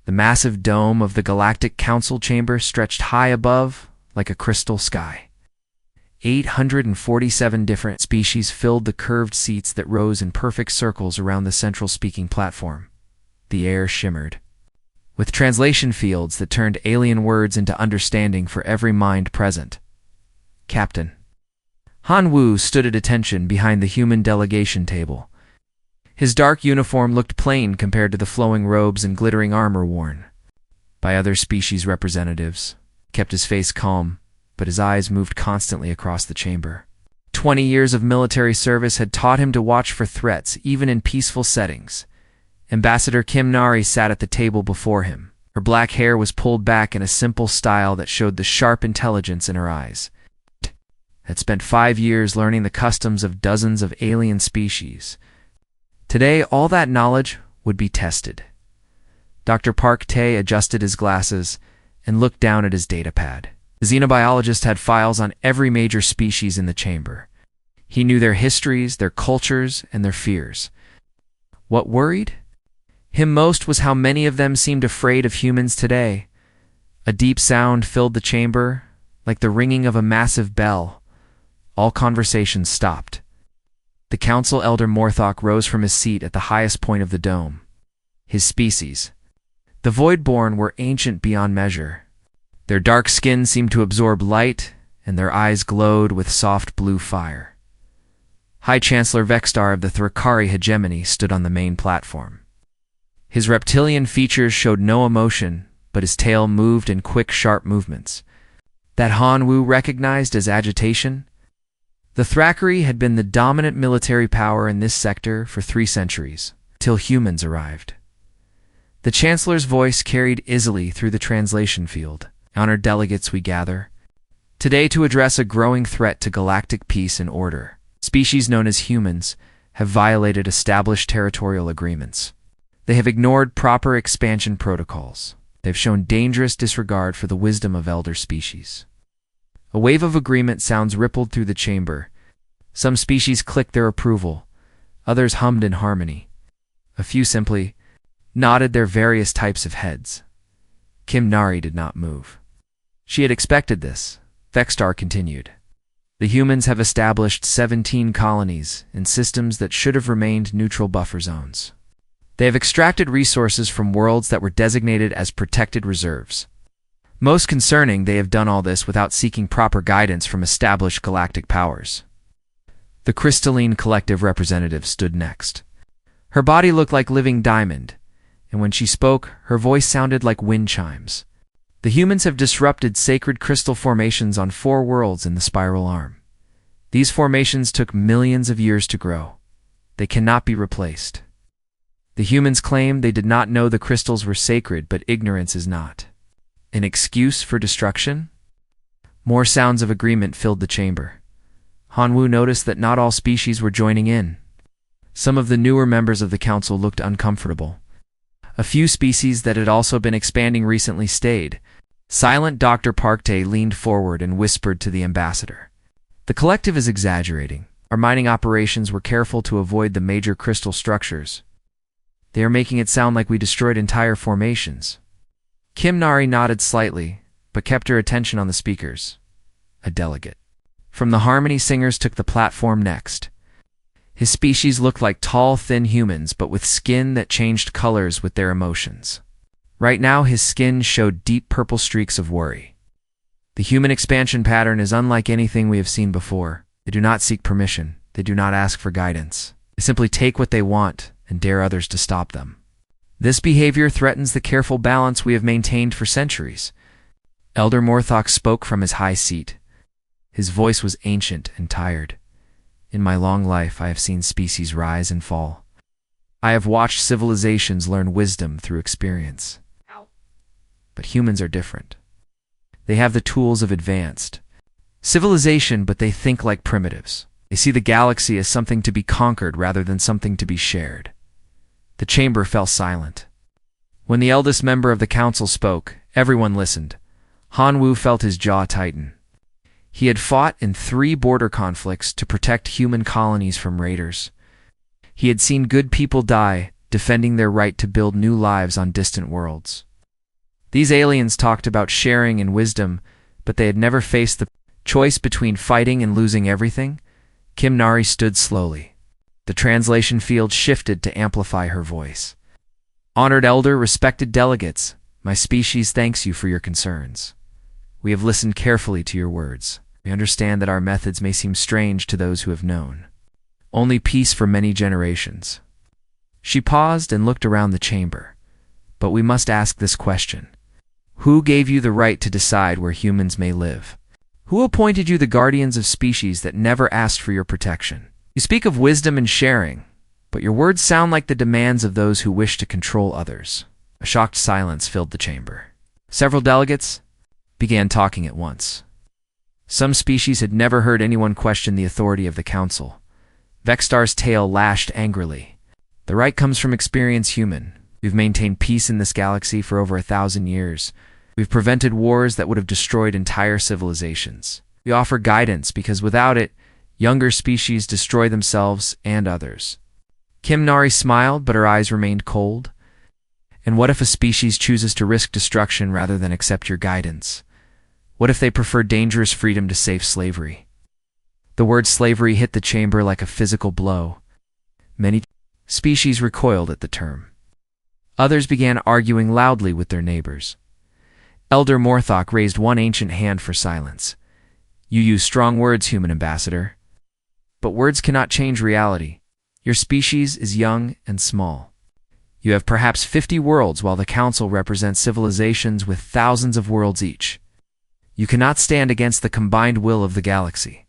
The massive dome of the Galactic Council chamber stretched high above, like a crystal sky. 847 different species filled the curved seats that rose in perfect circles around the central speaking platform. The air shimmered, with translation fields that turned alien words into understanding for every mind present. Captain. Han Wu stood at attention behind the human delegation table. His dark uniform looked plain compared to the flowing robes and glittering armor worn by other species representatives. He kept his face calm, but his eyes moved constantly across the chamber. 20 years of military service had taught him to watch for threats, even in peaceful settings. Ambassador Kim Nari sat at the table before him. Her black hair was pulled back in a simple style that showed the sharp intelligence in her eyes. Had spent 5 years learning the customs of dozens of alien species. Today, all that knowledge would be tested. Dr. Park Tae adjusted his glasses and looked down at his datapad. The xenobiologist had files on every major species in the chamber. He knew their histories, their cultures, and their fears. What worried him most was how many of them seemed afraid of humans today. A deep sound filled the chamber, like the ringing of a massive bell. All conversation stopped. The council elder Morthok rose from his seat at the highest point of the dome. His species, the Voidborn, were ancient beyond measure. Their dark skin seemed to absorb light, and their eyes glowed with soft blue fire. High Chancellor Vextar of the Thrakari hegemony stood on the main platform. His reptilian features showed no emotion, but his tail moved in quick, sharp movements that Han Wu recognized as agitation. The Thrakari had been the dominant military power in this sector for 3 centuries, till humans arrived. The Chancellor's voice carried easily through the translation field. Honored delegates, we gather today to address a growing threat to galactic peace and order. Species known as humans have violated established territorial agreements. They have ignored proper expansion protocols. They've shown dangerous disregard for the wisdom of elder species. A wave of agreement sounds rippled through the chamber. Some species clicked their approval. Others hummed in harmony. A few simply nodded their various types of heads. Kim Nari did not move. She had expected this. Vextar continued. The humans have established 17 colonies in systems that should have remained neutral buffer zones. They have extracted resources from worlds that were designated as protected reserves. Most concerning, they have done all this without seeking proper guidance from established galactic powers. The crystalline collective representative stood next. Her body looked like living diamond, and when she spoke, her voice sounded like wind chimes. The humans have disrupted sacred crystal formations on 4 worlds in the spiral arm. These formations took millions of years to grow. They cannot be replaced. The humans claim they did not know the crystals were sacred, but ignorance is not an excuse for destruction. More sounds of agreement filled the chamber. Han Wu noticed that not all species were joining in. Some of the newer members of the council looked uncomfortable. A few species that had also been expanding recently stayed. Silent Dr. Park Tae leaned forward and whispered to the ambassador. The collective is exaggerating. Our mining operations were careful to avoid the major crystal structures. They are making it sound like we destroyed entire formations. Kim Nari nodded slightly, but kept her attention on the speakers. A delegate from the Harmony Singers took the platform next. His species looked like tall, thin humans, but with skin that changed colors with their emotions. Right now, his skin showed deep purple streaks of worry. The human expansion pattern is unlike anything we have seen before. They do not seek permission. They do not ask for guidance. They simply take what they want and dare others to stop them. This behavior threatens the careful balance we have maintained for centuries. Elder Morthok spoke from his high seat. His voice was ancient and tired. In my long life, I have seen species rise and fall. I have watched civilizations learn wisdom through experience. But humans are different. They have the tools of advanced civilization, but they think like primitives. They see the galaxy as something to be conquered rather than something to be shared. The chamber fell silent. When the eldest member of the council spoke, everyone listened. Han Wu felt his jaw tighten. He had fought in 3 border conflicts to protect human colonies from raiders. He had seen good people die, defending their right to build new lives on distant worlds. These aliens talked about sharing and wisdom, but they had never faced the choice between fighting and losing everything. Kim Nari stood slowly. The translation field shifted to amplify her voice. Honored elder, respected delegates, my species thanks you for your concerns. We have listened carefully to your words. We understand that our methods may seem strange to those who have known only peace for many generations. She paused and looked around the chamber. But we must ask this question. Who gave you the right to decide where humans may live? Who appointed you the guardians of species that never asked for your protection? You speak of wisdom and sharing, but your words sound like the demands of those who wish to control others. A shocked silence filled the chamber. Several delegates began talking at once. Some species had never heard anyone question the authority of the council. Vextar's tail lashed angrily. The right comes from experience, human. We've maintained peace in this galaxy for over 1,000 years. We've prevented wars that would have destroyed entire civilizations. We offer guidance because without it, younger species destroy themselves and others. Kim Nari smiled, but her eyes remained cold. And what if a species chooses to risk destruction rather than accept your guidance? What if they prefer dangerous freedom to safe slavery? The word slavery hit the chamber like a physical blow. Many species recoiled at the term. Others began arguing loudly with their neighbors. Elder Morthok raised one ancient hand for silence. You use strong words, human ambassador. But words cannot change reality. Your species is young and small. You have perhaps 50 worlds, while the Council represents civilizations with thousands of worlds each. You cannot stand against the combined will of the galaxy.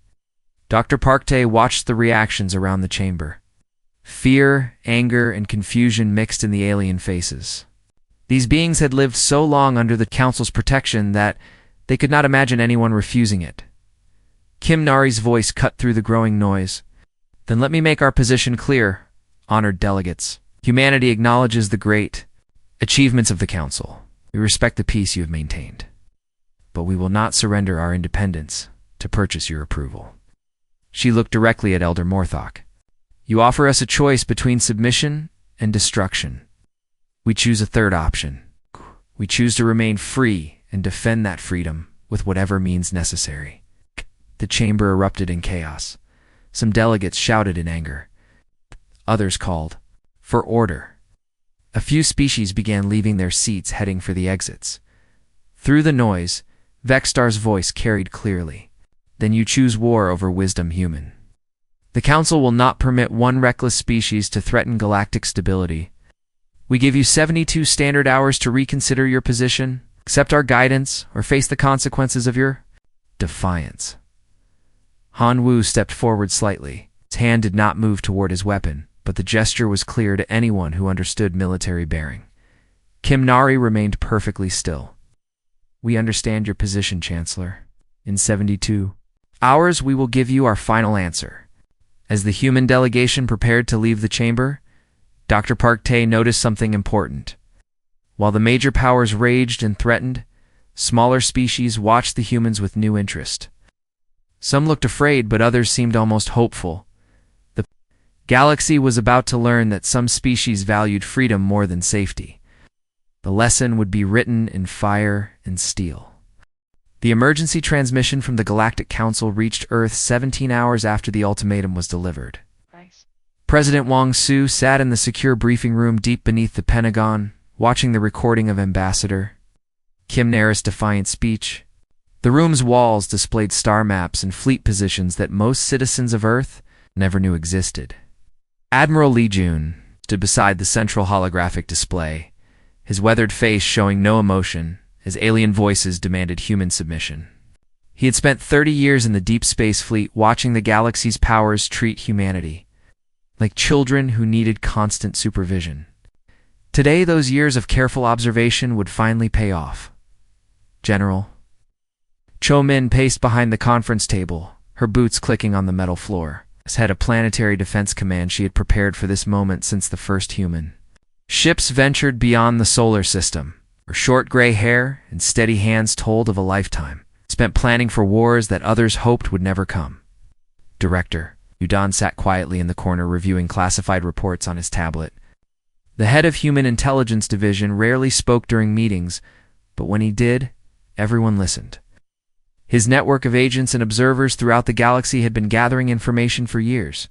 Dr. Parkte watched the reactions around the chamber. Fear, anger, and confusion mixed in the alien faces. These beings had lived so long under the Council's protection that they could not imagine anyone refusing it. Kim Nari's voice cut through the growing noise. Then let me make our position clear, honored delegates. Humanity acknowledges the great achievements of the Council. We respect the peace you have maintained. But we will not surrender our independence to purchase your approval. She looked directly at Elder Morthok. You offer us a choice between submission and destruction. We choose a third option. We choose to remain free and defend that freedom with whatever means necessary. The chamber erupted in chaos. Some delegates shouted in anger. Others called for order. A few species began leaving their seats, heading for the exits. Through the noise, Vextar's voice carried clearly. Then you choose war over wisdom, human. The Council will not permit one reckless species to threaten galactic stability. We give you 72 standard hours to reconsider your position, accept our guidance, or face the consequences of your defiance. Han Wu stepped forward slightly. His hand did not move toward his weapon, but the gesture was clear to anyone who understood military bearing. Kim Nari remained perfectly still. We understand your position, Chancellor. In 72 hours, we will give you our final answer. As the human delegation prepared to leave the chamber, Dr. Parkte noticed something important. While the major powers raged and threatened, smaller species watched the humans with new interest. Some looked afraid, but others seemed almost hopeful. The galaxy was about to learn that some species valued freedom more than safety. The lesson would be written in fire and steel. The emergency transmission from the Galactic Council reached Earth 17 hours after the ultimatum was delivered. Nice. President Wang Su sat in the secure briefing room deep beneath the Pentagon, watching the recording of Ambassador Kim Nari's defiant speech. The room's walls displayed star maps and fleet positions that most citizens of Earth never knew existed. Admiral Li Jun stood beside the central holographic display, his weathered face showing no emotion, as alien voices demanded human submission. He had spent 30 years in the Deep Space Fleet watching the galaxy's powers treat humanity like children who needed constant supervision. Today, those years of careful observation would finally pay off. General Cho Min paced behind the conference table, her boots clicking on the metal floor. As head of Planetary Defense Command, she had prepared for this moment since the first human ships ventured beyond the solar system. Her short gray hair and steady hands told of a lifetime spent planning for wars that others hoped would never come. Director Yudan sat quietly in the corner reviewing classified reports on his tablet. The head of Human Intelligence Division rarely spoke during meetings, But when he did, everyone listened. His network of agents and observers throughout the galaxy had been gathering information for years,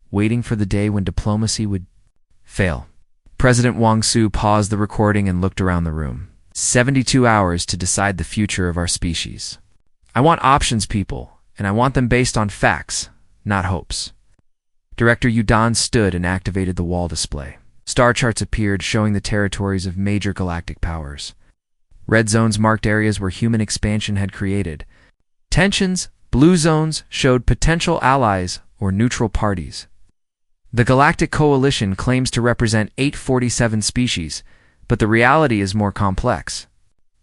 waiting for the day when diplomacy would fail. President Wang Su paused the recording and looked around the room. 72 hours to decide the future of our species. I want options, people, and I want them based on facts, not hopes. Director Yudan stood and activated the wall display. Star charts appeared showing the territories of major galactic powers. Red zones marked areas where human expansion had created tensions. Blue zones showed potential allies or neutral parties. The Galactic Coalition claims to represent 847 species, but the reality is more complex.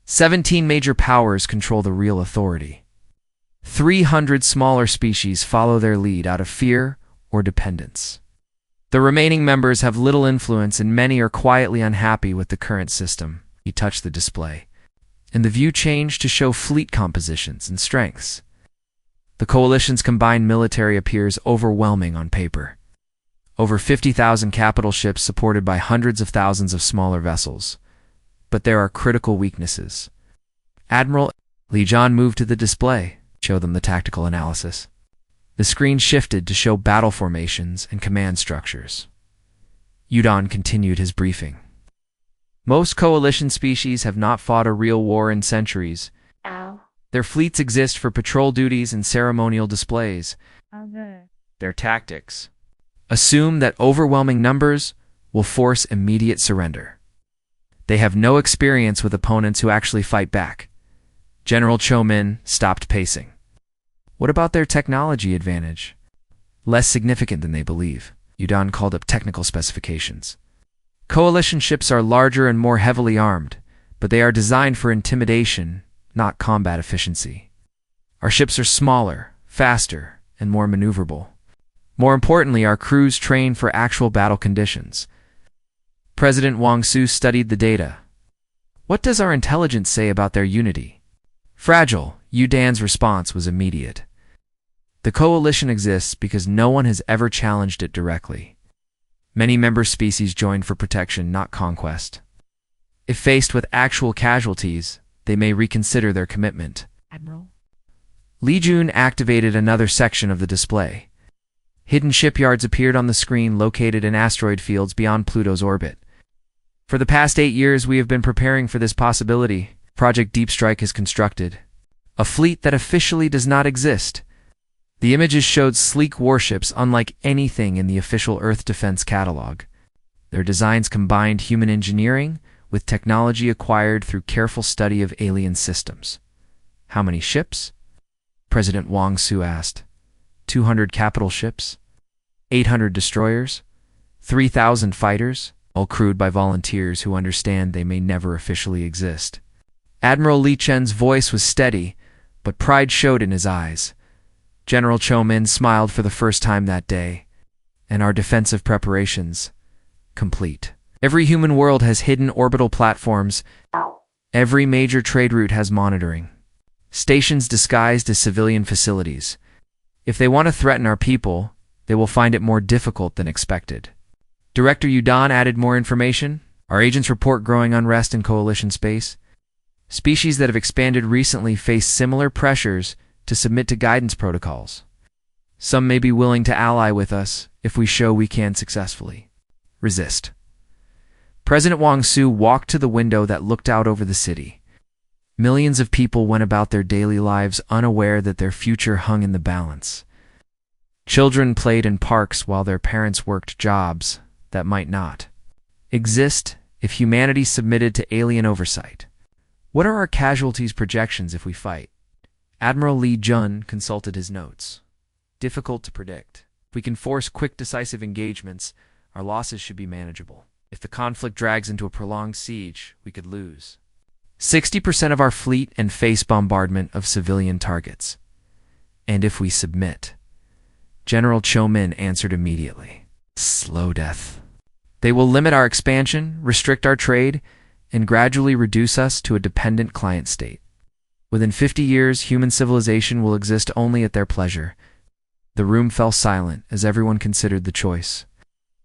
17 major powers control the real authority. 300 smaller species follow their lead out of fear or dependence. The remaining members have little influence and many are quietly unhappy with the current system. He touched the display, and the view changed to show fleet compositions and strengths. The Coalition's combined military appears overwhelming on paper. Over 50,000 capital ships supported by hundreds of thousands of smaller vessels. But there are critical weaknesses. Admiral Li Jian moved to the display, show them the tactical analysis. The screen shifted to show battle formations and command structures. Yudan continued his briefing. Most Coalition species have not fought a real war in centuries. Their fleets exist for patrol duties and ceremonial displays. Their tactics assume that overwhelming numbers will force immediate surrender. They have no experience with opponents who actually fight back. General Cho Min stopped pacing. What about their technology advantage? Less significant than they believe. Yudan called up technical specifications. Coalition ships are larger and more heavily armed, but they are designed for intimidation, not combat efficiency. Our ships are smaller, faster, and more maneuverable. More importantly, our crews train for actual battle conditions. President Wang Su studied the data. What does our intelligence say about their unity? Fragile. Yudan's response was immediate. The Coalition exists because no one has ever challenged it directly. Many member species joined for protection, not conquest. If faced with actual casualties, they may reconsider their commitment. Admiral? Li Jun activated another section of the display. Hidden shipyards appeared on the screen located in asteroid fields beyond Pluto's orbit. For the past 8 years, we have been preparing for this possibility. Project Deep Strike is constructed. A fleet that officially does not exist. The images showed sleek warships unlike anything in the official Earth defense catalog. Their designs combined human engineering with technology acquired through careful study of alien systems. How many ships? President Wang Su asked. 200 capital ships? 800 destroyers? 3,000 fighters? All crewed by volunteers who understand they may never officially exist. Admiral Li Chen's voice was steady, but pride showed in his eyes. General Cho Min smiled for the first time that day. And our defensive preparations, complete. Every human world has hidden orbital platforms. Every major trade route has monitoring. Stations disguised as civilian facilities. If they want to threaten our people, they will find it more difficult than expected. Director Yudan added more information. Our agents report growing unrest in Coalition space. Species that have expanded recently face similar pressures to submit to guidance protocols. Some may be willing to ally with us if we show we can successfully resist. President Wang Su walked to the window that looked out over the city. Millions of people went about their daily lives unaware that their future hung in the balance. Children played in parks while their parents worked jobs that might not exist if humanity submitted to alien oversight. What are our casualties projections if we fight? Admiral Li Jun consulted his notes. Difficult to predict. If we can force quick, decisive engagements, our losses should be manageable. If the conflict drags into a prolonged siege, we could lose 60% of our fleet and face bombardment of civilian targets. And if we submit, General Cho Min answered immediately. Slow death. They will limit our expansion, restrict our trade, and gradually reduce us to a dependent client state. Within 50 years, human civilization will exist only at their pleasure. The room fell silent as everyone considered the choice.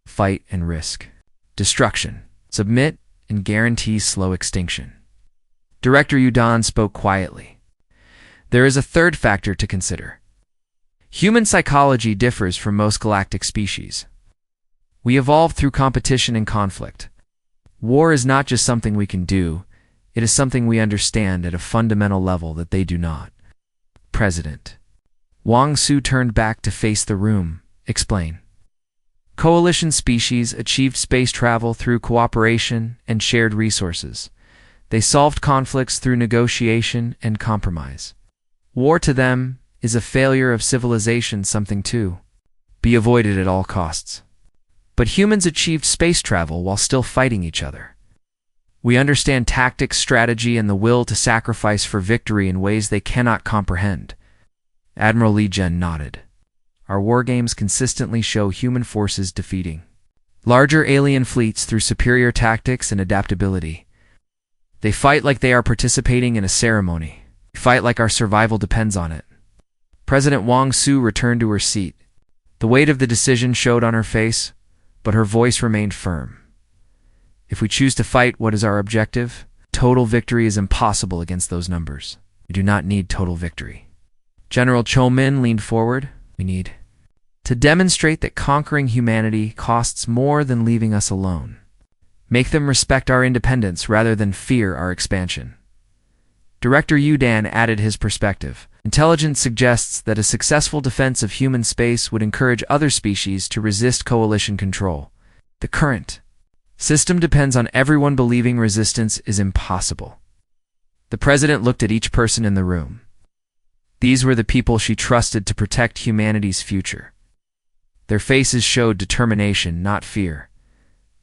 Fight and risk. Destruction. Submit and guarantee slow extinction. Director Yudan spoke quietly. There is a third factor to consider. Human psychology differs from most galactic species. We evolved through competition and conflict. War is not just something we can do, it is something we understand at a fundamental level that they do not. President Wang Su turned back to face the room. Explain. Coalition species achieved space travel through cooperation and shared resources. They solved conflicts through negotiation and compromise. War to them is a failure of civilization, something to be avoided at all costs. But humans achieved space travel while still fighting each other. We understand tactics, strategy, and the will to sacrifice for victory in ways they cannot comprehend. Admiral Li Zhen nodded. Our war games consistently show human forces defeating larger alien fleets through superior tactics and adaptability. They fight like they are participating in a ceremony. We fight like our survival depends on it. President Wang Su returned to her seat. The weight of the decision showed on her face, but her voice remained firm. If we choose to fight what is our objective, total victory is impossible against those numbers. We do not need total victory. General Cho Min leaned forward. We need to demonstrate that conquering humanity costs more than leaving us alone. Make them respect our independence rather than fear our expansion. Director Yudan added his perspective. Intelligence suggests that a successful defense of human space would encourage other species to resist coalition control. The current system depends on everyone believing resistance is impossible. The president looked at each person in the room. These were the people she trusted to protect humanity's future. Their faces showed determination, not fear.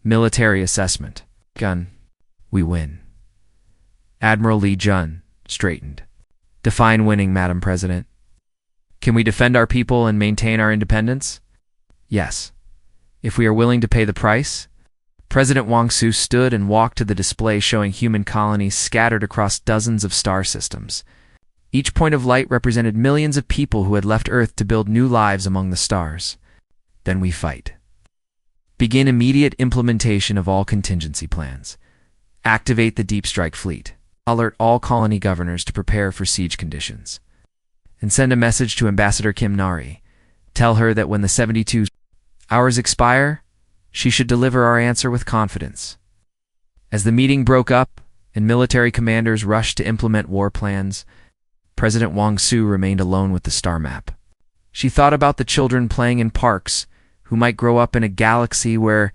Military assessment. Gun. We win. Admiral Li Zhen straightened. Define winning, Madam President. Can we defend our people and maintain our independence? Yes. If we are willing to pay the price. President Wang Su stood and walked to the display showing human colonies scattered across dozens of star systems. Each point of light represented millions of people who had left Earth to build new lives among the stars. Then we fight. Begin immediate implementation of all contingency plans. Activate the Deep Strike Fleet. Alert all colony governors to prepare for siege conditions. And send a message to Ambassador Kim Nari. Tell her that when the 72 hours expire, she should deliver our answer with confidence. As the meeting broke up and military commanders rushed to implement war plans, President Wang Su remained alone with the star map. She thought about the children playing in parks who might grow up in a galaxy where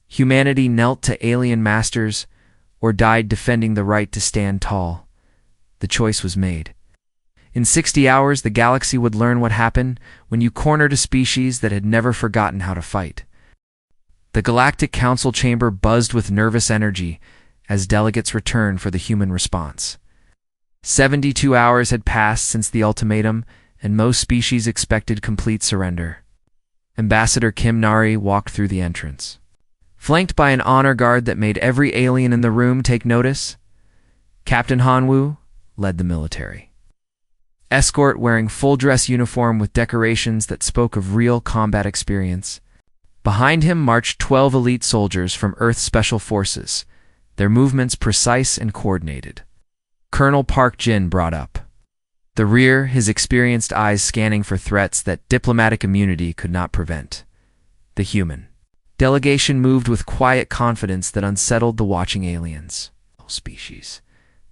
humanity knelt to alien masters or died defending the right to stand tall. The choice was made. In 60 hours, the galaxy would learn what happened when you cornered a species that had never forgotten how to fight. The Galactic Council chamber buzzed with nervous energy as delegates returned for the human response. 72 hours had passed since the ultimatum, and most species expected complete surrender. Ambassador Kim Nari walked through the entrance. Flanked by an honor guard that made every alien in the room take notice, Captain Hanwoo led the military. Escort wearing full-dress uniform with decorations that spoke of real combat experience. Behind him marched 12 elite soldiers from Earth's Special Forces, their movements precise and coordinated. Colonel Park Jin brought up. The rear, his experienced eyes scanning for threats that diplomatic immunity could not prevent. The human delegation moved with quiet confidence that unsettled the watching aliens. All species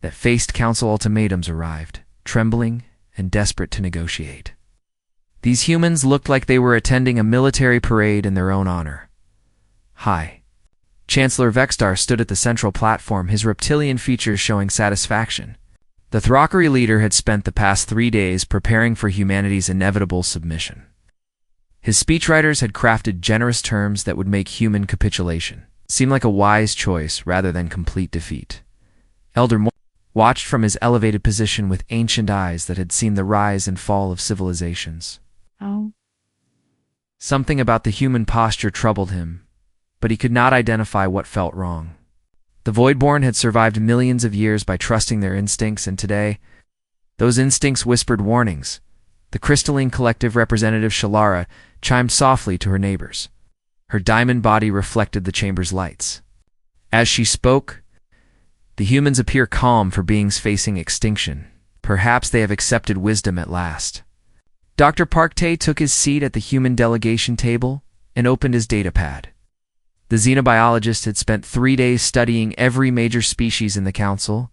that faced council ultimatums arrived, trembling and desperate to negotiate. These humans looked like they were attending a military parade in their own honor. Hi. Chancellor Vextar stood at the central platform, his reptilian features showing satisfaction. The Thrakari leader had spent the past 3 days preparing for humanity's inevitable submission. His speechwriters had crafted generous terms that would make human capitulation seem like a wise choice rather than complete defeat. Elder Mo watched from his elevated position with ancient eyes that had seen the rise and fall of civilizations. Oh. Something about the human posture troubled him, but he could not identify what felt wrong. The Voidborn had survived millions of years by trusting their instincts, and today, those instincts whispered warnings. The crystalline collective representative Shalara chimed softly to her neighbors. Her diamond body reflected the chamber's lights. As she spoke, The humans appear calm for beings facing extinction. Perhaps they have accepted wisdom at last. Dr. Parkte took his seat at the human delegation table and opened his datapad. The xenobiologist had spent 3 days studying every major species in the council.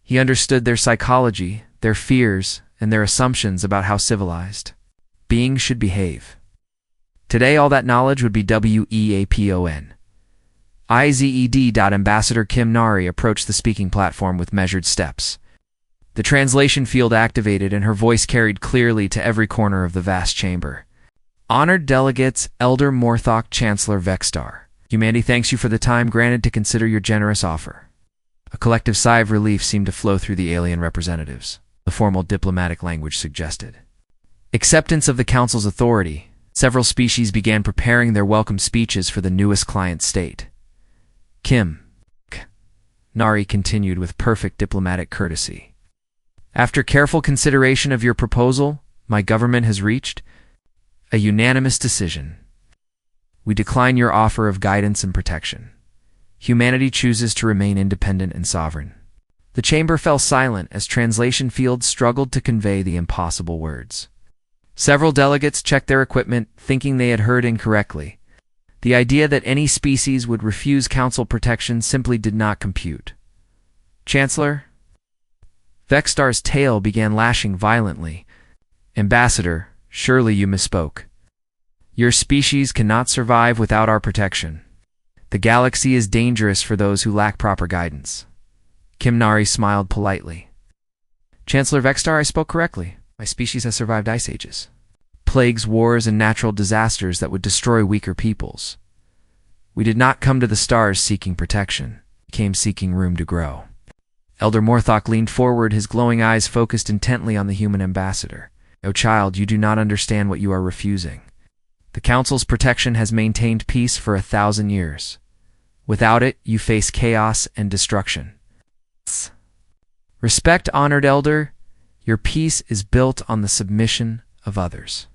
He understood their psychology, their fears, and their assumptions about how civilized beings should behave. Today, all that knowledge would be WEAPON. IZED. Ambassador Kim Nari approached the speaking platform with measured steps. The translation field activated and her voice carried clearly to every corner of the vast chamber. Honored delegates, Elder Morthok, Chancellor Vexstar. Humanity thanks you for the time granted to consider your generous offer. A collective sigh of relief seemed to flow through the alien representatives. The formal diplomatic language suggested acceptance of the Council's authority. Several species began preparing their welcome speeches for the newest client state. Kim Nari continued with perfect diplomatic courtesy. After careful consideration of your proposal, my government has reached a unanimous decision. We decline your offer of guidance and protection. Humanity chooses to remain independent and sovereign. The chamber fell silent as translation fields struggled to convey the impossible words. Several delegates checked their equipment, thinking they had heard incorrectly. The idea that any species would refuse council protection simply did not compute. Chancellor? Vexstar's tail began lashing violently. Ambassador, surely you misspoke. Your species cannot survive without our protection. The galaxy is dangerous for those who lack proper guidance. Kim Nari smiled politely. Chancellor Vexstar, I spoke correctly. My species has survived ice ages, plagues, wars, and natural disasters that would destroy weaker peoples. We did not come to the stars seeking protection. We came seeking room to grow. Elder Morthok leaned forward, his glowing eyes focused intently on the human ambassador. O child, you do not understand what you are refusing. The Council's protection has maintained peace for 1,000 years. Without it, you face chaos and destruction. Respect, honored elder. Your peace is built on the submission of others.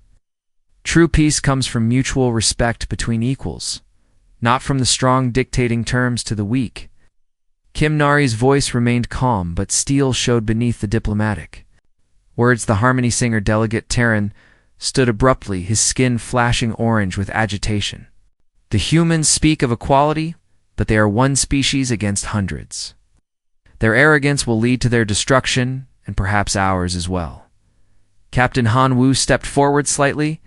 True peace comes from mutual respect between equals, not from the strong dictating terms to the weak. Kim Nari's voice remained calm, but steel showed beneath the diplomatic words. The harmony singer delegate Terran stood abruptly, his skin flashing orange with agitation. The humans speak of equality, but they are one species against hundreds. Their arrogance will lead to their destruction, and perhaps ours as well. Captain Han Wu stepped forward slightly.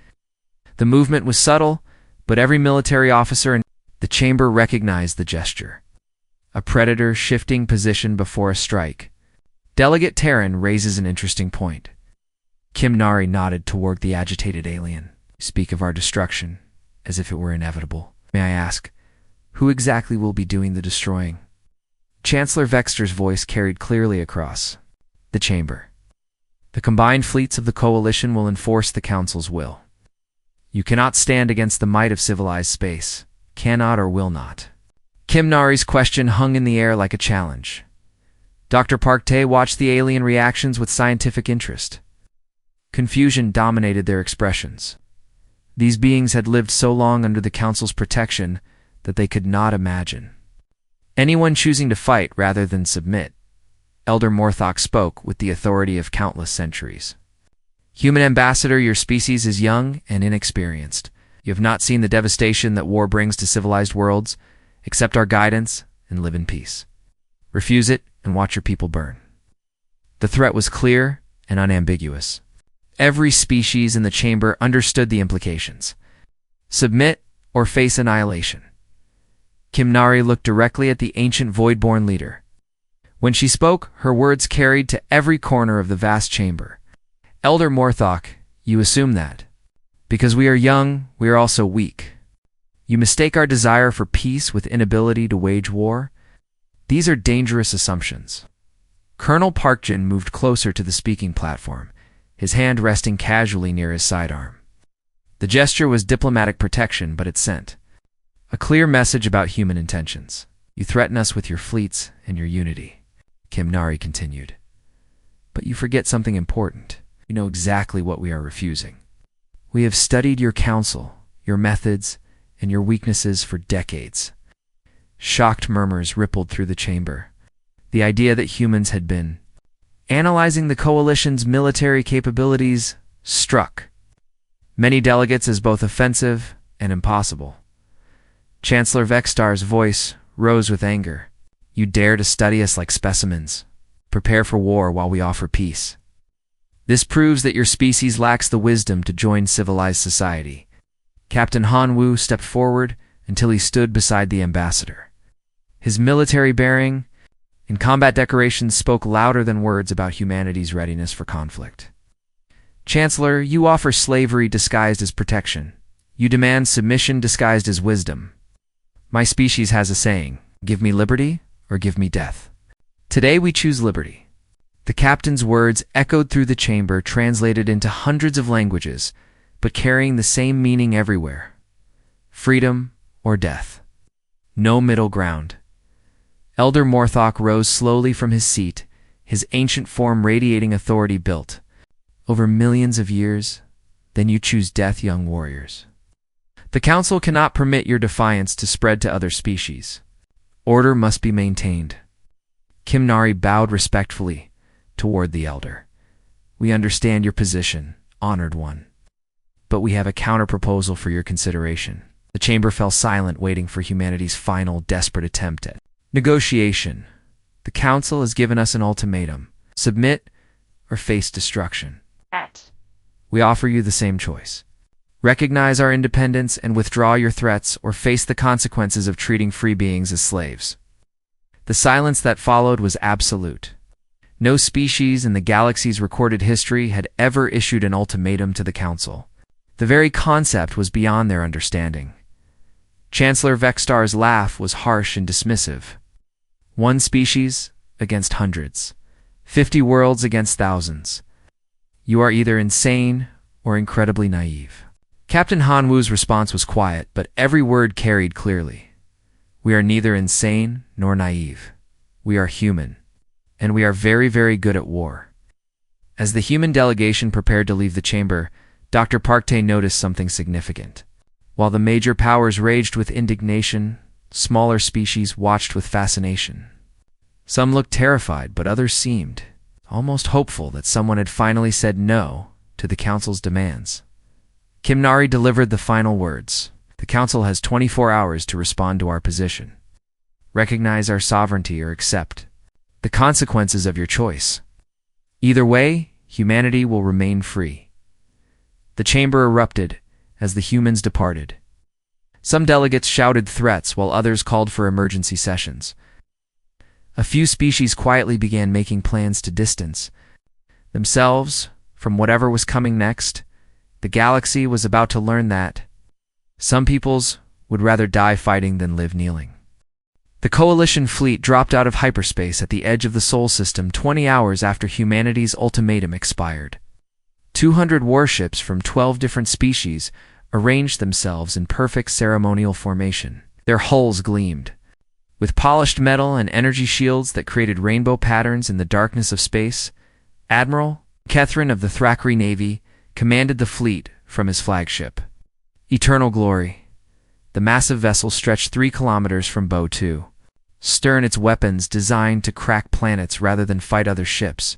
The movement was subtle, but every military officer in the chamber recognized the gesture. A predator shifting position before a strike. Delegate Terran raises an interesting point. Kim Nari nodded toward the agitated alien. Speak of our destruction, as if it were inevitable. May I ask, who exactly will be doing the destroying? Chancellor Vexstar's voice carried clearly across the chamber. The combined fleets of the coalition will enforce the Council's will. You cannot stand against the might of civilized space. Cannot or will not. Kim Nari's question hung in the air like a challenge. Dr. Parkte watched the alien reactions with scientific interest. Confusion dominated their expressions. These beings had lived so long under the Council's protection that they could not imagine anyone choosing to fight rather than submit. Elder Morthok spoke with the authority of countless centuries. Human ambassador, your species is young and inexperienced. You have not seen the devastation that war brings to civilized worlds. Accept our guidance and live in peace. Refuse it and watch your people burn. The threat was clear and unambiguous. Every species in the chamber understood the implications. Submit or face annihilation. Kim Nari looked directly at the ancient Voidborn leader. When she spoke, her words carried to every corner of the vast chamber. Elder Morthok, you assume that. Because we are young, we are also weak. You mistake our desire for peace with inability to wage war. These are dangerous assumptions. Colonel Parkjin moved closer to the speaking platform, his hand resting casually near his sidearm. The gesture was diplomatic protection, but it sent a clear message about human intentions. You threaten us with your fleets and your unity, Kim Nari continued. But you forget something important. You know exactly what we are refusing. We have studied your council, your methods, and your weaknesses for decades. Shocked murmurs rippled through the chamber. The idea that humans had been analyzing the coalition's military capabilities struck many delegates as both offensive and impossible. Chancellor Vextar's voice rose with anger. You dare to study us like specimens. Prepare for war while we offer peace. This proves that your species lacks the wisdom to join civilized society. Captain Han Wu stepped forward until he stood beside the ambassador. His military bearing and combat decorations spoke louder than words about humanity's readiness for conflict. Chancellor, you offer slavery disguised as protection. You demand submission disguised as wisdom. My species has a saying, give me liberty or give me death. Today we choose liberty. The captain's words echoed through the chamber, translated into hundreds of languages, but carrying the same meaning everywhere. Freedom or death. No middle ground. Elder Morthok rose slowly from his seat, his ancient form radiating authority built over millions of years. Then you choose death, young warriors. The council cannot permit your defiance to spread to other species. Order must be maintained. Kimnari bowed respectfully toward the elder. We understand your position, honored one. But we have a counter-proposal for your consideration. The chamber fell silent, waiting for humanity's final, desperate attempt at negotiation. The council has given us an ultimatum. Submit or face destruction. We offer you the same choice. Recognize our independence and withdraw your threats, or face the consequences of treating free beings as slaves. The silence that followed was absolute. No species in the galaxy's recorded history had ever issued an ultimatum to the council. The very concept was beyond their understanding. Chancellor Vextar's laugh was harsh and dismissive. One species against hundreds. 50 worlds against thousands. You are either insane or incredibly naive. Captain Han Wu's response was quiet, but every word carried clearly. We are neither insane nor naive. We are human, and we are very, very good at war. As the human delegation prepared to leave the chamber, Dr. Parkte noticed something significant. While the major powers raged with indignation, smaller species watched with fascination. Some looked terrified, but others seemed almost hopeful that someone had finally said no to the council's demands. Kimnari delivered the final words. The council has 24 hours to respond to our position. Recognize our sovereignty or accept the consequences of your choice. Either way, humanity will remain free. The chamber erupted as the humans departed. Some delegates shouted threats while others called for emergency sessions. A few species quietly began making plans to distance themselves from whatever was coming next. The galaxy was about to learn that some peoples would rather die fighting than live kneeling. The coalition fleet dropped out of hyperspace at the edge of the Sol system 20 hours after humanity's ultimatum expired. 200 warships from 12 different species arranged themselves in perfect ceremonial formation. Their hulls gleamed with polished metal and energy shields that created rainbow patterns in the darkness of space. Admiral Kethrin of the Thrakri Navy commanded the fleet from his flagship, Eternal Glory. The massive vessel stretched 3 kilometers from Bow 2, stern its weapons designed to crack planets rather than fight other ships.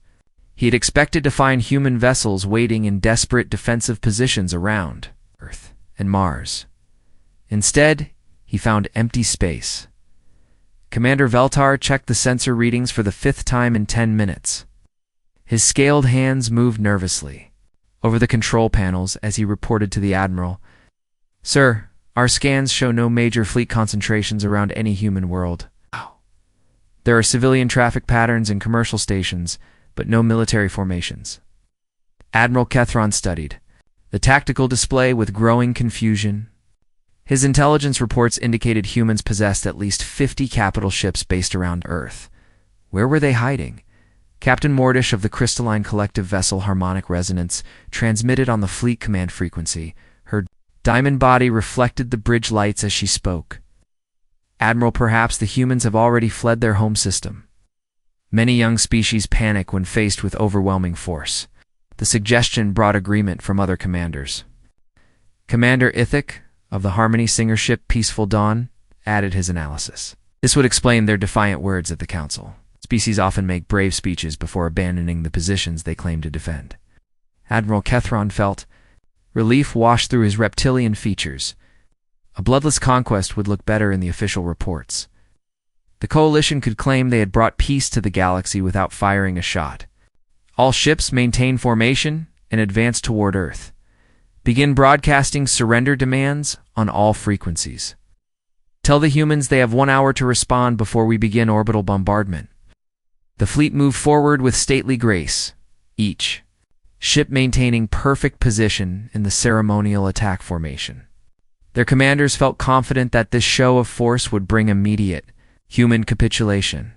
He had expected to find human vessels waiting in desperate defensive positions around Earth and Mars. Instead, he found empty space. Commander Veltar checked the sensor readings for the 5th time in 10 minutes. His scaled hands moved nervously over the control panels as he reported to the Admiral. Sir, our scans show no major fleet concentrations around any human world. There are civilian traffic patterns in commercial stations, but no military formations. Admiral Kethron studied the tactical display with growing confusion. His intelligence reports indicated humans possessed at least 50 capital ships based around Earth. Where were they hiding? Captain Mordish of the crystalline collective vessel Harmonic Resonance transmitted on the fleet command frequency. Her diamond body reflected the bridge lights as she spoke. Admiral, perhaps the humans have already fled their home system. Many young species panic when faced with overwhelming force. The suggestion brought agreement from other commanders. Commander Ithic of the Harmony Singer ship Peaceful Dawn added his analysis. This would explain their defiant words at the council. Species often make brave speeches before abandoning the positions they claim to defend. Admiral Kethron felt relief wash through his reptilian features. A bloodless conquest would look better in the official reports. The Coalition could claim they had brought peace to the galaxy without firing a shot. All ships maintain formation and advance toward Earth. Begin broadcasting surrender demands on all frequencies. Tell the humans they have 1 hour to respond before we begin orbital bombardment. The fleet moved forward with stately grace, each ship maintaining perfect position in the ceremonial attack formation. Their commanders felt confident that this show of force would bring immediate human capitulation.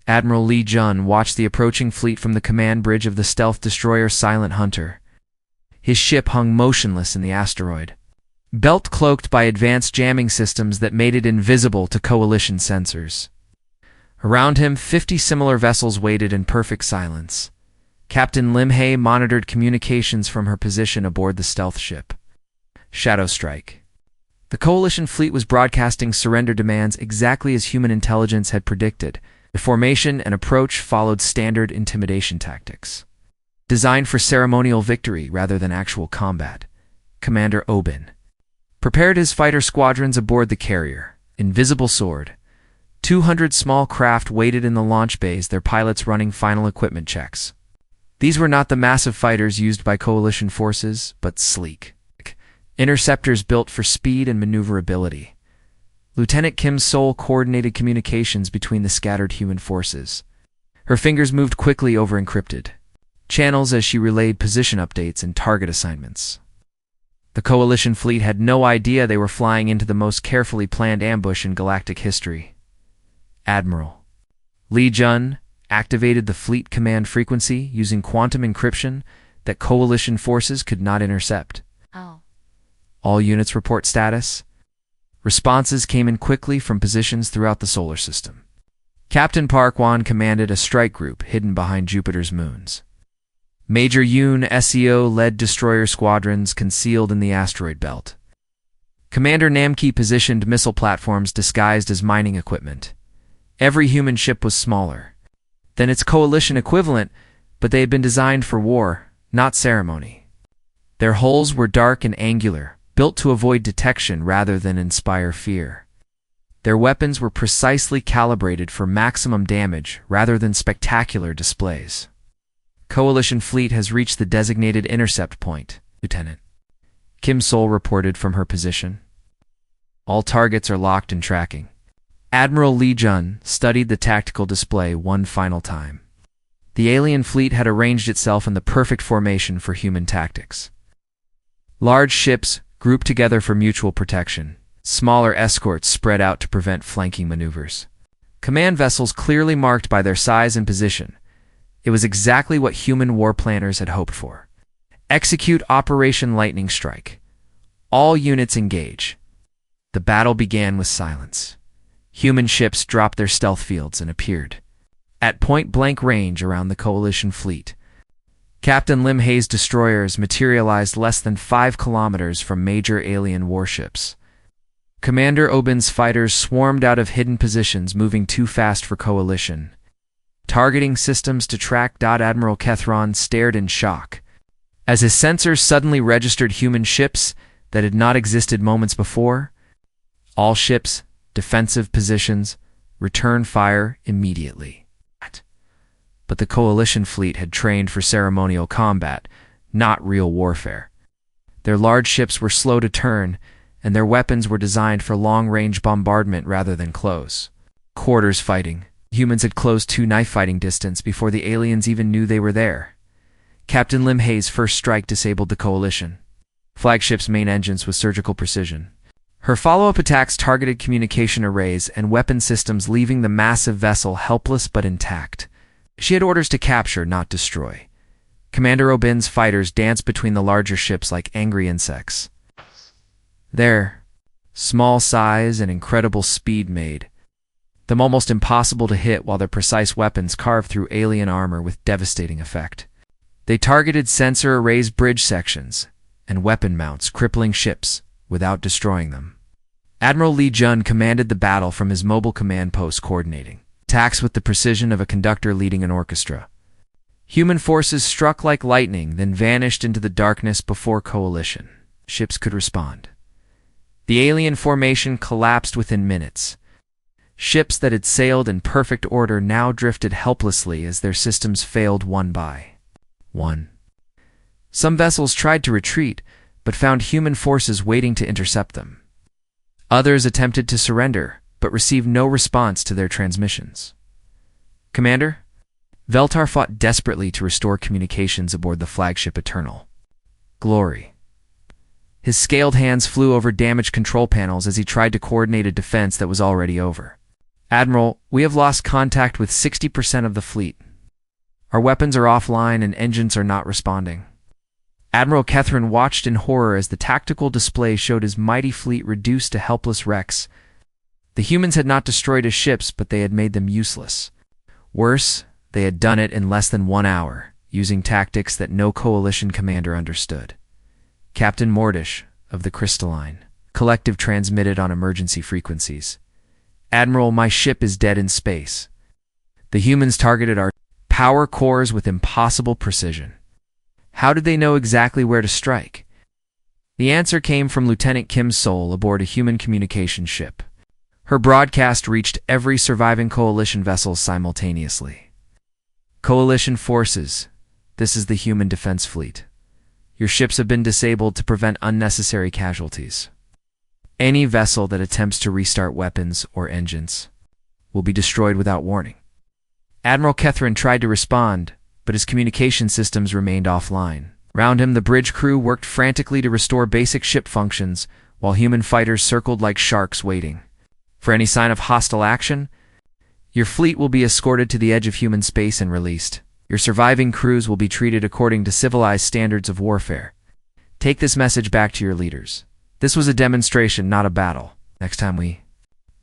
Admiral Li Jun watched the approaching fleet from the command bridge of the stealth destroyer Silent Hunter. His ship hung motionless in the asteroid, belt cloaked by advanced jamming systems that made it invisible to Coalition sensors. Around him, 50 similar vessels waited in perfect silence. Captain Lim Hei monitored communications from her position aboard the stealth ship. Shadow Strike. The Coalition fleet was broadcasting surrender demands exactly as human intelligence had predicted. The formation and approach followed standard intimidation tactics, designed for ceremonial victory rather than actual combat. Commander Obin prepared his fighter squadrons aboard the carrier, Invisible Sword. 200 small craft waited in the launch bays, their pilots running final equipment checks. These were not the massive fighters used by Coalition forces, but sleek interceptors built for speed and maneuverability. Lieutenant Kim Sol coordinated communications between the scattered human forces. Her fingers moved quickly over encrypted channels as she relayed position updates and target assignments. The Coalition fleet had no idea they were flying into the most carefully planned ambush in galactic history. Admiral Li Jun activated the fleet command frequency using quantum encryption that Coalition forces could not intercept. All units report status. Responses came in quickly from positions throughout the solar system. Captain Park Wan commanded a strike group hidden behind Jupiter's moons. Major Yoon SEO led destroyer squadrons concealed in the asteroid belt. Commander Namki positioned missile platforms disguised as mining equipment. Every human ship was smaller than its Coalition equivalent, but they had been designed for war, not ceremony. Their hulls were dark and angular, built to avoid detection rather than inspire fear. Their weapons were precisely calibrated for maximum damage rather than spectacular displays. Coalition fleet has reached the designated intercept point, Lieutenant Kim Sol reported from her position. All targets are locked and tracking. Admiral Li Jun studied the tactical display one final time. The alien fleet had arranged itself in the perfect formation for human tactics. Large ships grouped together for mutual protection. Smaller escorts spread out to prevent flanking maneuvers. Command vessels clearly marked by their size and position. It was exactly what human war planners had hoped for. Execute Operation Lightning Strike. All units engage. The battle began with silence. Human ships dropped their stealth fields and appeared at point-blank range around the Coalition fleet. Captain Lim Hei's destroyers materialized less than 5 kilometers from major alien warships. Commander Obin's fighters swarmed out of hidden positions, moving too fast for Coalition. Targeting systems to track. Admiral Kethron stared in shock as his sensors suddenly registered human ships that had not existed moments before. All ships, defensive positions, return fire immediately. But the Coalition fleet had trained for ceremonial combat, not real warfare. Their large ships were slow to turn, and their weapons were designed for long-range bombardment rather than close quarters fighting. Humans had closed to knife-fighting distance before the aliens even knew they were there. Captain Lim Hei's first strike disabled the Coalition flagship's main engines with surgical precision. Her follow-up attacks targeted communication arrays and weapon systems, leaving the massive vessel helpless but intact. She had orders to capture, not destroy. Commander Obin's fighters danced between the larger ships like angry insects. Their small size and incredible speed made them almost impossible to hit, while their precise weapons carved through alien armor with devastating effect. They targeted sensor arrays, bridge sections, and weapon mounts, crippling ships without destroying them. Admiral Li Jun commanded the battle from his mobile command post, coordinating attacks with the precision of a conductor leading an orchestra. Human forces struck like lightning, then vanished into the darkness before coalition ships could respond. The alien formation collapsed within minutes. Ships that had sailed in perfect order now drifted helplessly as their systems failed one by one. Some vessels tried to retreat, but found human forces waiting to intercept them. Others attempted to surrender, but received no response to their transmissions. Commander, Veltar fought desperately to restore communications aboard the flagship Eternal Glory. His scaled hands flew over damaged control panels as he tried to coordinate a defense that was already over. Admiral, we have lost contact with 60% of the fleet. Our weapons are offline and engines are not responding. Admiral Kethrin watched in horror as the tactical display showed his mighty fleet reduced to helpless wrecks. The humans had not destroyed his ships, but they had made them useless. Worse, they had done it in less than 1 hour, using tactics that no coalition commander understood. Captain Mordish, of the Crystalline Collective, transmitted on emergency frequencies. Admiral, my ship is dead in space. The humans targeted our power cores with impossible precision. How did they know exactly where to strike? The answer came from Lieutenant Kim Sol aboard a human communication ship. Her broadcast reached every surviving coalition vessel simultaneously. Coalition forces, this is the human defense fleet. Your ships have been disabled to prevent unnecessary casualties. Any vessel that attempts to restart weapons or engines will be destroyed without warning. Admiral Kethrin tried to respond, but his communication systems remained offline. Round him, the bridge crew worked frantically to restore basic ship functions, while human fighters circled like sharks waiting for any sign of hostile action. Your fleet will be escorted to the edge of human space and released. Your surviving crews will be treated according to civilized standards of warfare. Take this message back to your leaders. This was a demonstration, not a battle. Next time we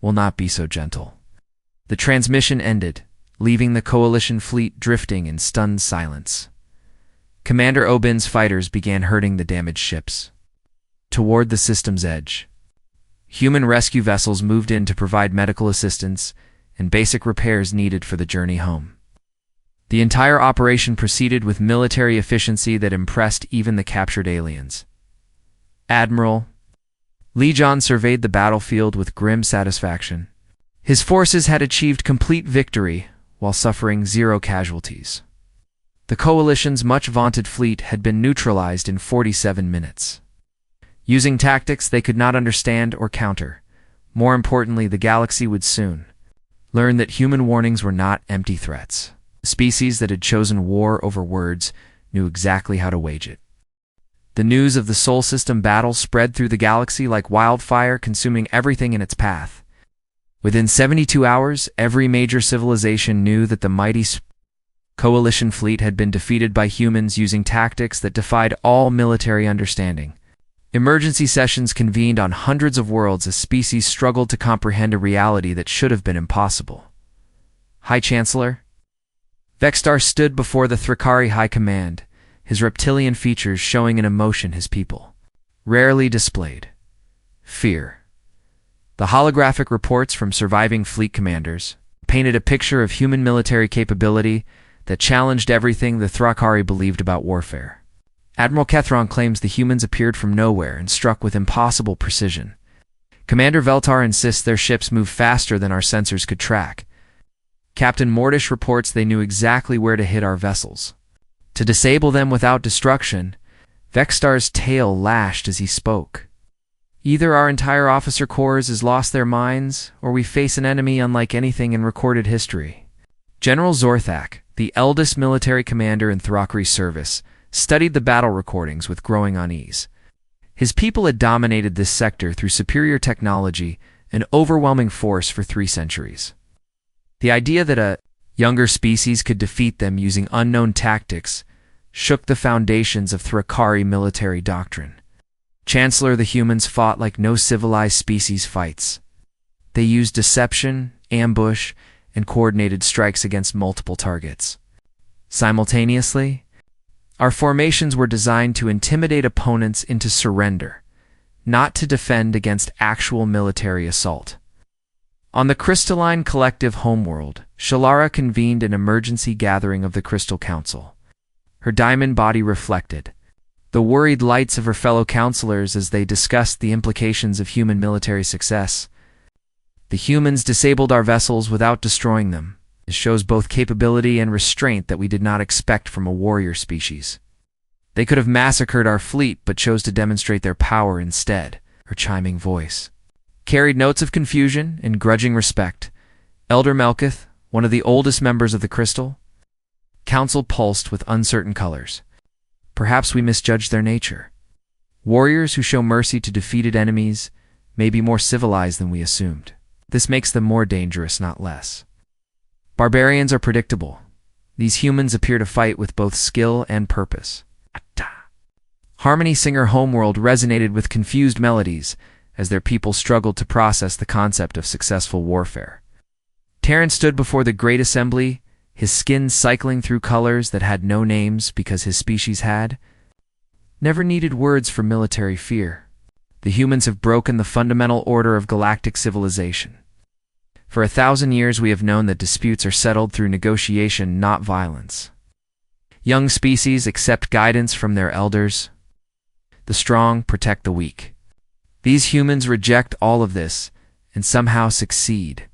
will not be so gentle. The transmission ended, leaving the coalition fleet drifting in stunned silence. Commander Obin's fighters began herding the damaged ships toward the system's edge. Human rescue vessels moved in to provide medical assistance and basic repairs needed for the journey home. The entire operation proceeded with military efficiency that impressed even the captured aliens. Admiral Lejon surveyed the battlefield with grim satisfaction. His forces had achieved complete victory while suffering 0 casualties. The coalition's much-vaunted fleet had been neutralized in 47 minutes. Using tactics they could not understand or counter. More importantly, the galaxy would soon learn that human warnings were not empty threats. The species that had chosen war over words knew exactly how to wage it. The news of the Sol System battle spread through the galaxy like wildfire, consuming everything in its path. Within 72 hours, every major civilization knew that the mighty coalition fleet had been defeated by humans using tactics that defied all military understanding. Emergency sessions convened on hundreds of worlds as species struggled to comprehend a reality that should have been impossible. High Chancellor Vextar stood before the Thrakari High Command, his reptilian features showing an emotion his people rarely displayed: fear. The holographic reports from surviving fleet commanders painted a picture of human military capability that challenged everything the Thrakari believed about warfare. Admiral Kethron claims the humans appeared from nowhere and struck with impossible precision. Commander Veltar insists their ships move faster than our sensors could track. Captain Mordish reports they knew exactly where to hit our vessels to disable them without destruction. Vextar's tail lashed as he spoke. Either our entire officer corps has lost their minds, or we face an enemy unlike anything in recorded history. General Zorthak, the eldest military commander in Thrakari's service, studied the battle recordings with growing unease. His people had dominated this sector through superior technology and overwhelming force for 3 centuries. The idea that a younger species could defeat them using unknown tactics shook the foundations of Thrakari military doctrine. Chancellor, the humans fought like no civilized species fights. They used deception, ambush, and coordinated strikes against multiple targets. Simultaneously, our formations were designed to intimidate opponents into surrender, not to defend against actual military assault. On the Crystalline Collective homeworld, Shalara convened an emergency gathering of the Crystal Council. Her diamond body reflected the worried lights of her fellow counselors as they discussed the implications of human military success. The humans disabled our vessels without destroying them. This shows both capability and restraint that we did not expect from a warrior species. They could have massacred our fleet, but chose to demonstrate their power instead. Her chiming voice carried notes of confusion and grudging respect. Elder Melkith, one of the oldest members of the Crystal Council, pulsed with uncertain colors. Perhaps we misjudged their nature. Warriors who show mercy to defeated enemies may be more civilized than we assumed. This makes them more dangerous, not less. Barbarians are predictable. These humans appear to fight with both skill and purpose. Harmony Singer Homeworld resonated with confused melodies as their people struggled to process the concept of successful warfare. Terran stood before the Great Assembly, his skin cycling through colors that had no names because his species had never needed words for military fear. The humans have broken the fundamental order of galactic civilization. For 1,000 years we have known that disputes are settled through negotiation, not violence. Young species accept guidance from their elders. The strong protect the weak. These humans reject all of this and somehow succeed.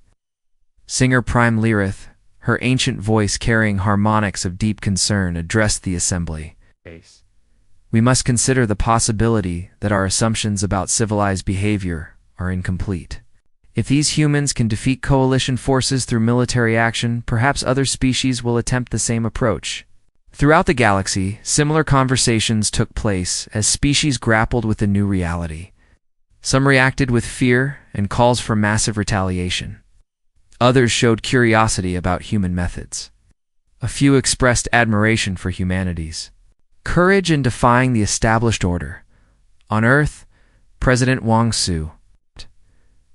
Singer Prime Lyrith, her ancient voice carrying harmonics of deep concern, addressed the assembly. We must consider the possibility that our assumptions about civilized behavior are incomplete. If these humans can defeat coalition forces through military action, perhaps other species will attempt the same approach. Throughout the galaxy, similar conversations took place as species grappled with the new reality. Some reacted with fear and calls for massive retaliation. Others showed curiosity about human methods. A few expressed admiration for humanity's courage in defying the established order. On Earth, President Wang Su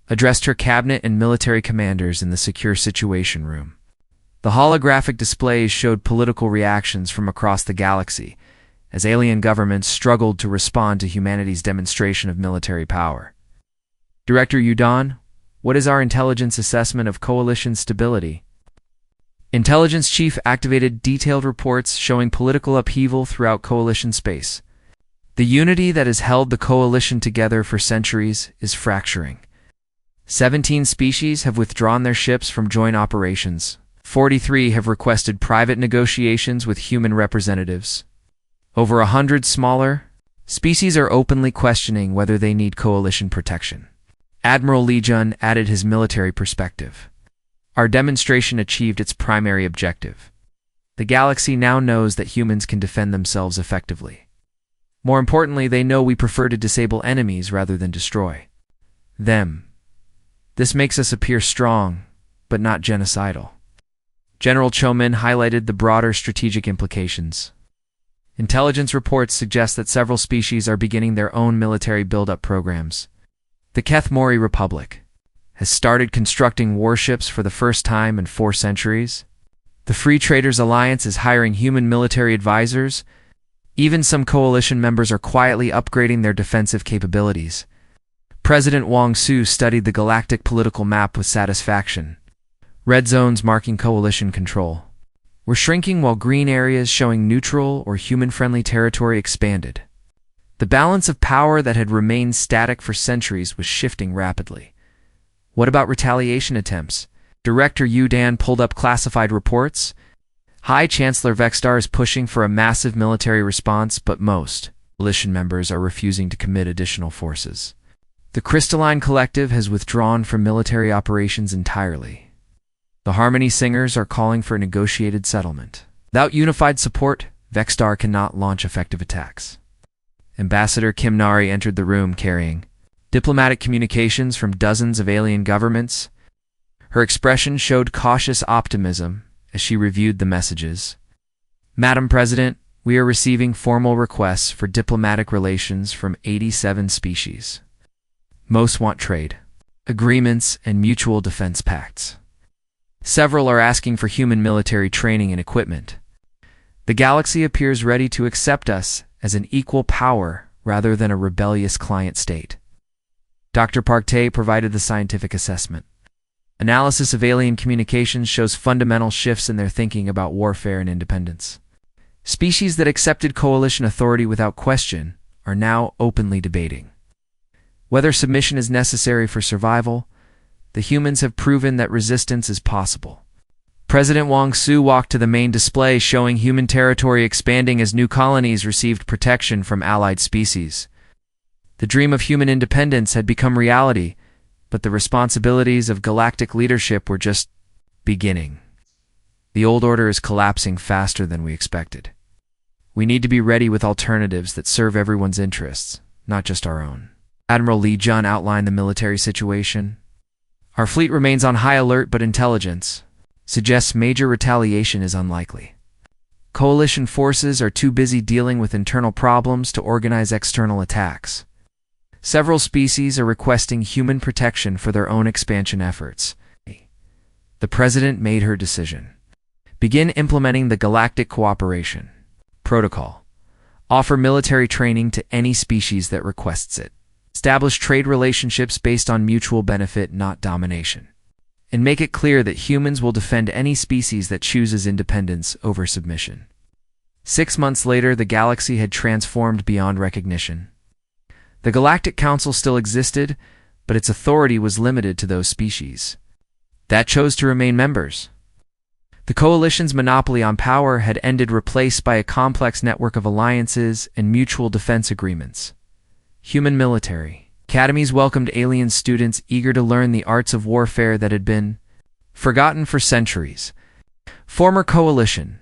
addressed her cabinet and military commanders in the secure situation room. The holographic displays showed political reactions from across the galaxy as alien governments struggled to respond to humanity's demonstration of military power. Director Udon, what is our intelligence assessment of coalition stability? Intelligence Chief activated detailed reports showing political upheaval throughout coalition space. The unity that has held the coalition together for centuries is fracturing. 17 species have withdrawn their ships from joint operations. 43 have requested private negotiations with human representatives. Over 100 smaller species are openly questioning whether they need coalition protection. Admiral Li Jun added his military perspective. Our demonstration achieved its primary objective. The galaxy now knows that humans can defend themselves effectively. More importantly, they know we prefer to disable enemies rather than destroy them. This makes us appear strong, but not genocidal. General Chomin highlighted the broader strategic implications. Intelligence reports suggest that several species are beginning their own military build-up programs. The Keth Mori Republic has started constructing warships for the first time in 4 centuries. The Free Traders Alliance is hiring human military advisors. Even some coalition members are quietly upgrading their defensive capabilities. President Wang Su studied the galactic political map with satisfaction. Red zones marking coalition control were shrinking while green areas showing neutral or human-friendly territory expanded. The balance of power that had remained static for centuries was shifting rapidly. What about retaliation attempts? Director Yu Dan pulled up classified reports. High Chancellor Vexstar is pushing for a massive military response, but most coalition members are refusing to commit additional forces. The Crystalline Collective has withdrawn from military operations entirely. The Harmony Singers are calling for a negotiated settlement. Without unified support, Vexstar cannot launch effective attacks. Ambassador Kim Nari entered the room carrying diplomatic communications from dozens of alien governments. Her expression showed cautious optimism as she reviewed the messages. Madam President, we are receiving formal requests for diplomatic relations from 87 species. Most want trade, agreements, and mutual defense pacts. Several are asking for human military training and equipment. The galaxy appears ready to accept us as an equal power rather than a rebellious client state. Dr. Parkte provided the scientific assessment. Analysis of alien communications shows fundamental shifts in their thinking about warfare and independence. Species that accepted coalition authority without question are now openly debating whether submission is necessary for survival. The humans have proven that resistance is possible. President Wang Su walked to the main display showing human territory expanding as new colonies received protection from allied species. The dream of human independence had become reality, but the responsibilities of galactic leadership were just beginning. The old order is collapsing faster than we expected. We need to be ready with alternatives that serve everyone's interests, not just our own. Admiral Li Jun outlined the military situation. Our fleet remains on high alert, but intelligence suggests major retaliation is unlikely. Coalition forces are too busy dealing with internal problems to organize external attacks. Several species are requesting human protection for their own expansion efforts. The President made her decision. Begin implementing the Galactic Cooperation Protocol. Offer military training to any species that requests it. Establish trade relationships based on mutual benefit, not domination. And make it clear that humans will defend any species that chooses independence over submission. 6 months later, the galaxy had transformed beyond recognition. The Galactic Council still existed, but its authority was limited to those species that chose to remain members. The Coalition's monopoly on power had ended, replaced by a complex network of alliances and mutual defense agreements. Human military academies welcomed alien students eager to learn the arts of warfare that had been forgotten for centuries. Former Coalition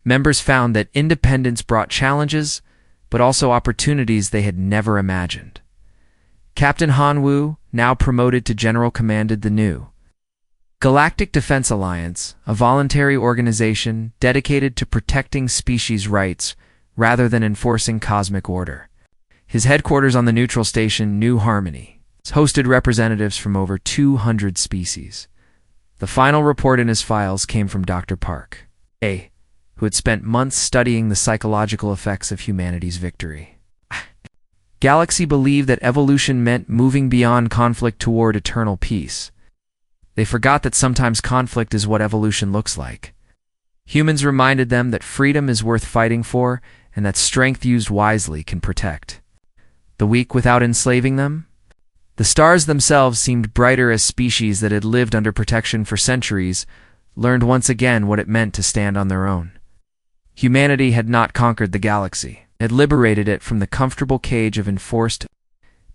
members found that independence brought challenges, but also opportunities they had never imagined. Captain Han Wu, now promoted to general, commanded the new Galactic Defense Alliance, a voluntary organization dedicated to protecting species' rights rather than enforcing cosmic order. His headquarters on the neutral station, New Harmony, hosted representatives from over 200 species. The final report in his files came from Dr. Park, who had spent months studying the psychological effects of humanity's victory. Galaxy believed that evolution meant moving beyond conflict toward eternal peace. They forgot that sometimes conflict is what evolution looks like. Humans reminded them that freedom is worth fighting for, and that strength used wisely can protect the weak without enslaving them. The stars themselves seemed brighter as species that had lived under protection for centuries learned once again what it meant to stand on their own. Humanity had not conquered the galaxy. It had liberated it from the comfortable cage of enforced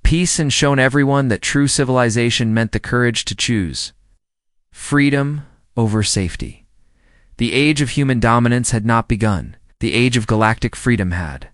peace and shown everyone that true civilization meant the courage to choose freedom over safety. The age of human dominance had not begun. The age of galactic freedom had.